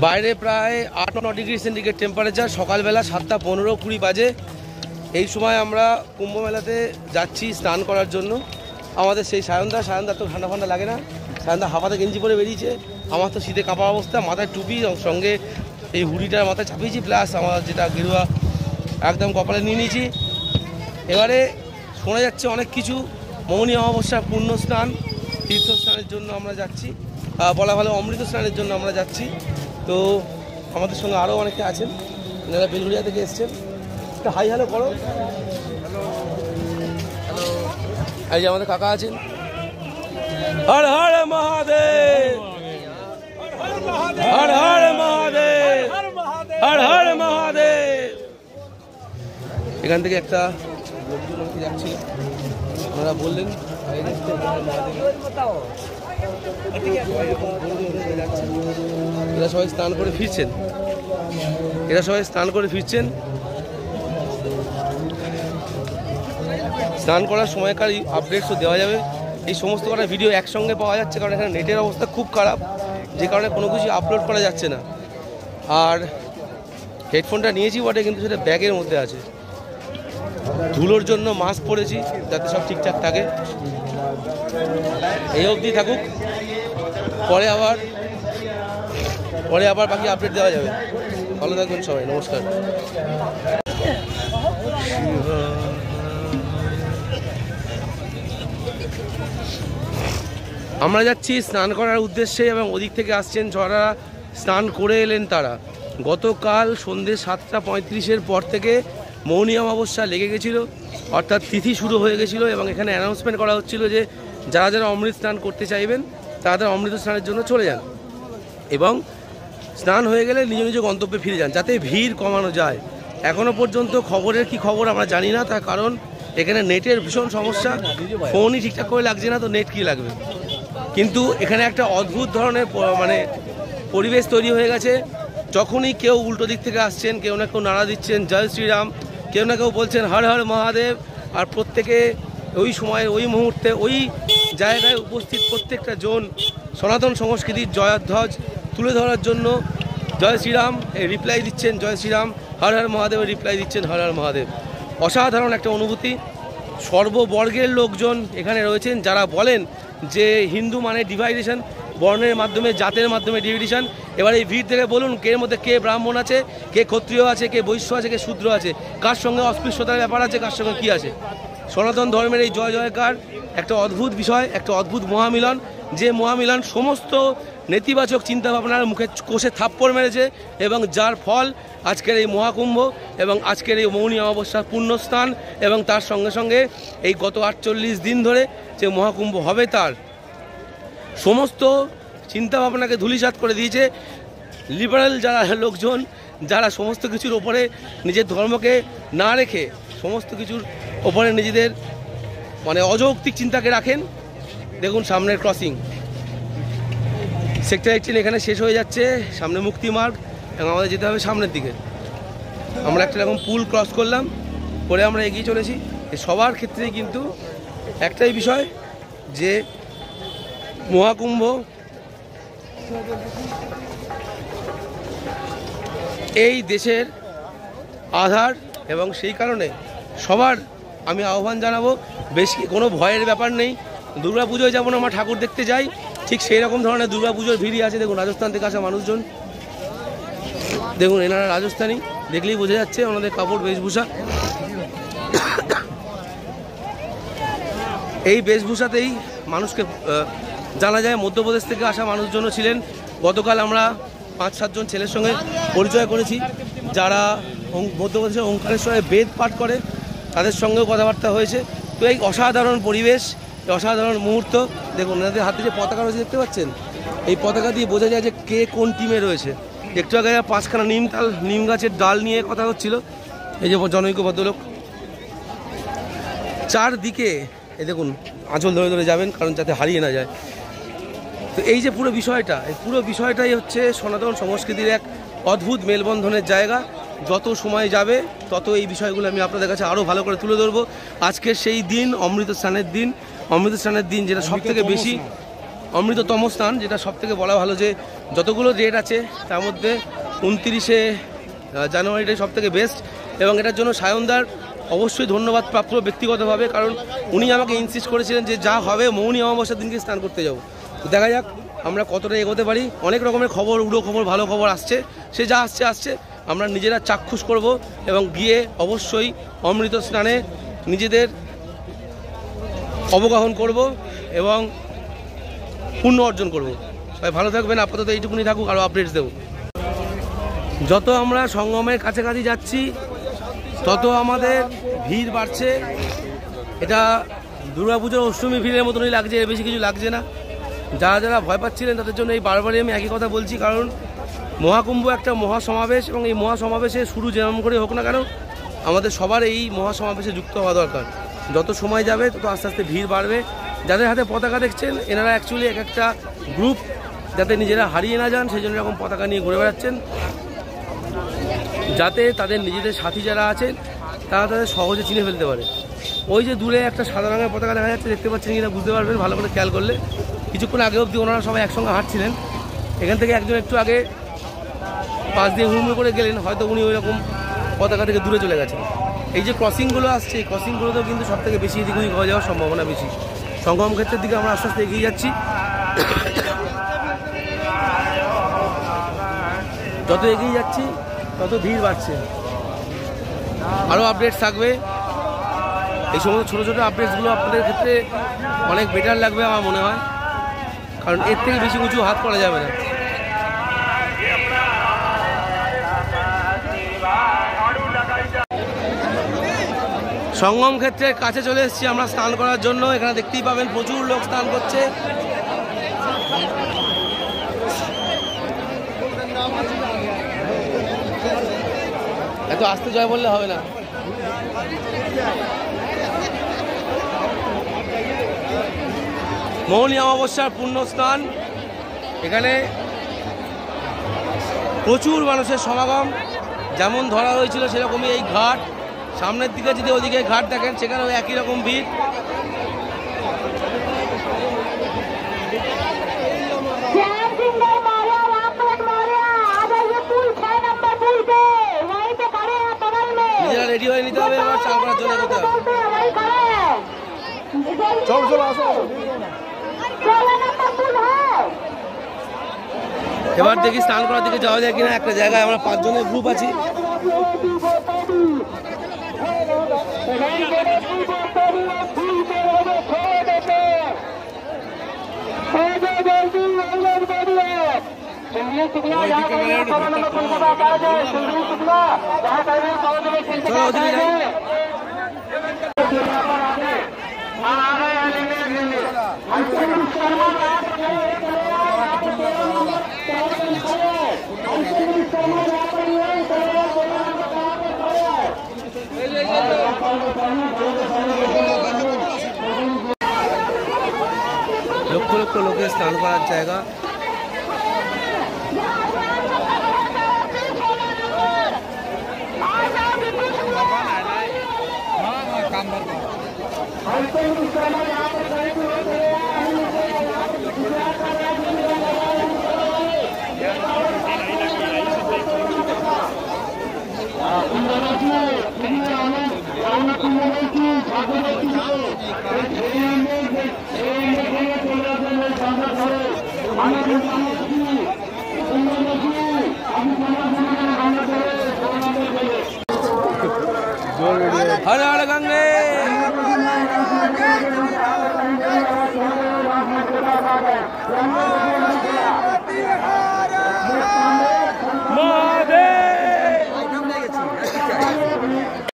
বাইরে প্রায় 8-9 degree centigrade temperature. সকালবেলা 7:15-20 বাজে। এই সময় আমরা কুম্ভ মেলাতে যাচ্ছি স্নান করার জন্য। আমাদের সেই সায়নদা তো ঠান্ডা ফান্ডা লাগে না। সায়নদা হাফাতে গেঞ্জি পরে বেরিয়েছে, আমার তো শীতে কাঁপা অবস্থা, মাথায় টুপি, সঙ্গে এই হুডিটার মাথায় চাপিয়েছি, প্লাস আমার যেটা গেরুয়া একদম কপালে নিয়ে নিয়েছি। এবারে শোনা যাচ্ছে অনেক কিছু, মৌনী অমাবস্যা, পুণ্য স্নান, তীর্থ স্নানের জন্য আমরা যাচ্ছি, বলা ভালো অমৃত স্নানের জন্য আমরা যাচ্ছি। তো আমাদের সঙ্গে আরও অনেকে আছেন, যারা বেলঘরিয়া থেকে এসছেন। একটা হাই হ্যালো করো। এই যে আমাদের কাকা আছেন। হর হর মহাদেব, হর হর মহাদেব, হর হর মহাদেব। এখান থেকে একটা লোকজন যাচ্ছিল, ওনারা বললেন এরা সবাই স্নান করে ফিরছেন, স্নান করার সময়কার আপডেটসও দেওয়া যাবে। এই সমস্ত কটা ভিডিও একসঙ্গে পাওয়া যাচ্ছে, কারণ এখানে নেটের অবস্থা খুব খারাপ, যে কারণে কোনো কিছু আপলোড করা যাচ্ছে না। আর হেডফোনটা নিয়েছি বটে, কিন্তু সেটা ব্যাগের মধ্যে আছে। ধুলোর জন্য মাস্ক পরেছি যাতে সব ঠিকঠাক থাকে। এই অবধি থাকুক, পরে আবার বাকি আপডেট দেওয়া যাবে। ভালো থাকবেন সবাই, নমস্কার। আমরা যাচ্ছি স্নান করার উদ্দেশ্যে, এবং ওদিক থেকে আসছেন যারা স্নান করে এলেন তারা। গতকাল সন্ধ্যে 7:35-এর পর থেকে মৌনী অমাবস্যা লেগে গেছিলো, অর্থাৎ তিথি শুরু হয়ে গেছিলো, এবং এখানে অ্যানাউন্সমেন্ট করা হচ্ছিল যে যারা যারা অমৃত স্নান করতে চাইবেন তারা অমৃত স্নানের জন্য চলে যান, এবং স্নান হয়ে গেলে নিজ নিজ গন্তব্যে ফিরে যান, যাতে ভিড় কমানো যায়। এখনও পর্যন্ত খবরের কি খবর আমরা জানি না, তার কারণ এখানে নেটের ভীষণ সমস্যা, ফোনই ঠিকঠাক করে লাগছে না, তো নেট কি লাগবে। কিন্তু এখানে একটা অদ্ভুত ধরনের পরিবেশ তৈরি হয়ে গেছে। যখনই কেউ উল্টো দিক থেকে আসছেন, কেউ না কেউ নাড়া দিচ্ছেন জয় শ্রীরাম, কেউ না কেউ বলছেন হর হর মহাদেব, আর প্রত্যেকে ওই সময় ওই মুহূর্তে ওই জায়গায় উপস্থিত প্রত্যেকটা জন সনাতন সংস্কৃতির জয়ধ্বজ তুলে ধরার জন্য জয় শ্রীরাম রিপ্লাই দিচ্ছেন, জয় শ্রীরাম, হর হর মহাদেবের রিপ্লাই দিচ্ছেন, হর হর মহাদেব। অসাধারণ একটা অনুভূতি। সর্ববর্গের লোকজন এখানে রয়েছেন, যারা বলেন যে হিন্দু মানে ডিভাইডেশন, বর্ণের মাধ্যমে, জাতের মাধ্যমে ডিভিশন। এবার এই ভিড় থেকে বলুন, কে মধ্যে কে ব্রাহ্মণ আছে, কে ক্ষত্রিয় আছে, কে বৈশ্য আছে, কে শূদ্র আছে, কার সঙ্গে অস্পৃশ্যতার ব্যাপার আছে, কার সঙ্গে কী আছে। সনাতন ধর্মের এই জয় জয়কার একটা অদ্ভুত বিষয়, একটা অদ্ভুত মহামিলন, যে মহামিলন সমস্ত নেতিবাচক চিন্তাভাবনার মুখে কোষে থাপ্পড় মেরেছে, এবং যার ফল আজকের এই মহাকুম্ভ এবং আজকের এই মৌনী অমাবস্যার পুণ্যস্থান, এবং তার সঙ্গে সঙ্গে এই গত 48 দিন ধরে যে মহাকুম্ভ হবে তার সমস্ত চিন্তাভাবনাকে ধূলিসাৎ করে দিয়েছে। লিবারেল যারা লোকজন, যারা সমস্ত কিছুর ওপরে নিজের ধর্মকে না রেখে সমস্ত কিছুর ওপরে নিজেদের মানে অযৌক্তিক চিন্তাকে রাখেন। দেখুন সামনের ক্রসিং, সেক্টর 18 এখানে শেষ হয়ে যাচ্ছে, সামনে মুক্তি মার্গ, এবং আমাদের যেতে হবে সামনের দিকে। আমরা একটা এরকম পুল ক্রস করলাম, করে আমরা এগিয়ে চলেছি। সবার ক্ষেত্রেই কিন্তু একটাই বিষয়, যে মহাকুম্ভ এই দেশের আধার, এবং সেই কারণে সবার আমি আহ্বান জানাবো, বেশি কোনো ভয়ের ব্যাপার নেই। দুর্গা পুজোয় যেমন আমরা ঠাকুর দেখতে যাই, ঠিক সেই রকম ধরনের দুর্গা পুজোর ভিড়ই আছে। দেখুন রাজস্থান থেকে আসা মানুষজন, দেখুন এনারা রাজস্থানী, দেখলেই বোঝা যাচ্ছে ওনাদের কাপড় বেশভূষা। এই বেশভূষাতেই মানুষকে জানা যায়। মধ্যপ্রদেশ থেকে আসা মানুষজনও ছিলেন। গতকাল আমরা 5-7 জন ছেলের সঙ্গে পরিচয় করেছি, যারা মধ্যপ্রদেশের ওঙ্কারেশ্বরে বেদ পাঠ করে, তাদের সঙ্গেও কথাবার্তা হয়েছে। তো এই অসাধারণ পরিবেশ, অসাধারণ মুহূর্ত। দেখুন এনাদের হাতে যে পতাকা রয়েছে দেখতে পাচ্ছেন, এই পতাকা দিয়ে বোঝা যায় যে কে কোন টিমে রয়েছে। একটু আগে 5খানা নিম গাছের ডাল নিয়ে কথা হচ্ছিল। এই যে জনৈক ভদ্রলোক, চারদিকে এই দেখুন আঁচল ধরে ধরে যাবেন, কারণ যাতে হারিয়ে না যায়। তো এই যে পুরো বিষয়টা, এই পুরো বিষয়টাই হচ্ছে সনাতন সংস্কৃতির এক অদ্ভুত মেলবন্ধনের জায়গা। যত সময় যাবে তত এই বিষয়গুলো আমি আপনাদের কাছে আরও ভালো করে তুলে ধরবো। আজকের সেই দিন অমৃত স্নানের দিন, যেটা সবথেকে বেশি অমৃততম স্নান, যেটা সবথেকে বলা ভালো যে যতগুলো ডেট আছে তার মধ্যে 29শে জানুয়ারিটাই সব থেকে বেস্ট, এবং এটার জন্য সায়নদার অবশ্যই ধন্যবাদ প্রাপ্ত ব্যক্তিগতভাবে, কারণ উনি আমাকে ইনসিস্ট করেছিলেন যে যা হবে মৌনী অমাবস্যার দিনকে স্নান করতে যাবো। তো দেখা যাক আমরা কতটা এগোতে পারি। অনেক রকমের খবর, উড়ো খবর, ভালো খবর আসছে, সে যা আসছে আমরা নিজেরা চাক্ষুষ করব এবং গিয়ে অবশ্যই অমৃত স্নানে নিজেদের অবগাহন করব এবং পুণ্য অর্জন করব। সবাই ভালো থাকবেন, আপাতত এইটুকুনি থাকুক, আরও আপডেটস দেবো। যত আমরা সঙ্গমের কাছাকাছি যাচ্ছি তত আমাদের ভিড় বাড়ছে। এটা দুর্গাপুজোর অষ্টমী ভিড়ের মতনই লাগছে, এর বেশি কিছু লাগছে না। যারা ভয় পাচ্ছিলেন তাদের জন্য এই বারবারই আমি একই কথা বলছি, কারণ মহাকুম্ভ একটা মহাসমাবেশ, এবং এই মহাসমাবেশে শুরু যেমন করে হোক না কেন আমাদের সবার এই মহাসমাবেশে যুক্ত হওয়া দরকার। যত সময় যাবে তত আস্তে আস্তে ভিড় বাড়বে। যাদের হাতে পতাকা দেখছেন এনারা অ্যাকচুয়ালি এক একটা গ্রুপ, যাতে নিজেরা হারিয়ে না যান সেই জন্য এরকম পতাকা নিয়ে ঘুরে বেড়াচ্ছেন, যাতে তাদের নিজেদের সাথী যারা আছেন তারা তাদের সহজে চিনে ফেলতে পারে। ওই যে দূরে একটা সাদা রঙের পতাকা দেখা যাচ্ছে, দেখতে পাচ্ছেন কিনা বুঝতে পারবেন ভালো করে খেয়াল করলে। কিছুক্ষণ আগে অবধি ওনারা সবাই একসঙ্গে হাঁটছিলেন, এখান থেকে একজন একটু আগে পাশ দিয়ে হুড়মুড় করে গেলেন, হয়তো উনি ওই রকম পতাকা থেকে দূরে চলে গেছেন। এই যে ক্রসিংগুলো আসছে, এই ক্রসিংগুলোতেও কিন্তু সব থেকে বেশি এদিক ওদিক হয়ে যাওয়ার সম্ভাবনা বেশি। সঙ্গম ক্ষেত্রের দিকে আমরা আস্তে আস্তে এগিয়ে যাচ্ছি। যত এগিয়ে যাচ্ছি তত ভিড় বাড়ছে। আরও আপডেটস থাকবে, এই সমস্ত ছোটো ছোটো আপডেটসগুলো আপনাদের ক্ষেত্রে অনেক বেটার লাগবে আমার মনে হয়, কারণ এর থেকে বেশি উঁচু হাত করা যাবে না। সঙ্গম ক্ষেত্রের কাছে চলে এসেছি আমরা স্নান করার জন্য। এখানে দেখতেই পাবেন প্রচুর লোক স্নান করছে। এত আস্তে জয় বললে হবে না। মৌনী অমাবস্যার পুণ্য স্নান, এখানে প্রচুর মানুষের সমাগম। যেমন ধরা হয়েছিল সেরকমই এই ঘাট, সামনের দিকে যদি ওদিকে ঘাট দেখেন সেখানেও একই রকম ভিড়। নিজেরা রেডি হয়ে নিতে হবে, এবার চান করার জন্য এগোতে হবে। এবার দেখি স্নান করার দিকে যাওয়া যায় কিনা। একটা জায়গায় আমরা 5 জনের গ্রুপ আছি। লক্ষ লক্ষ লোকের স্নান করার জায়গা। हर हर गंगे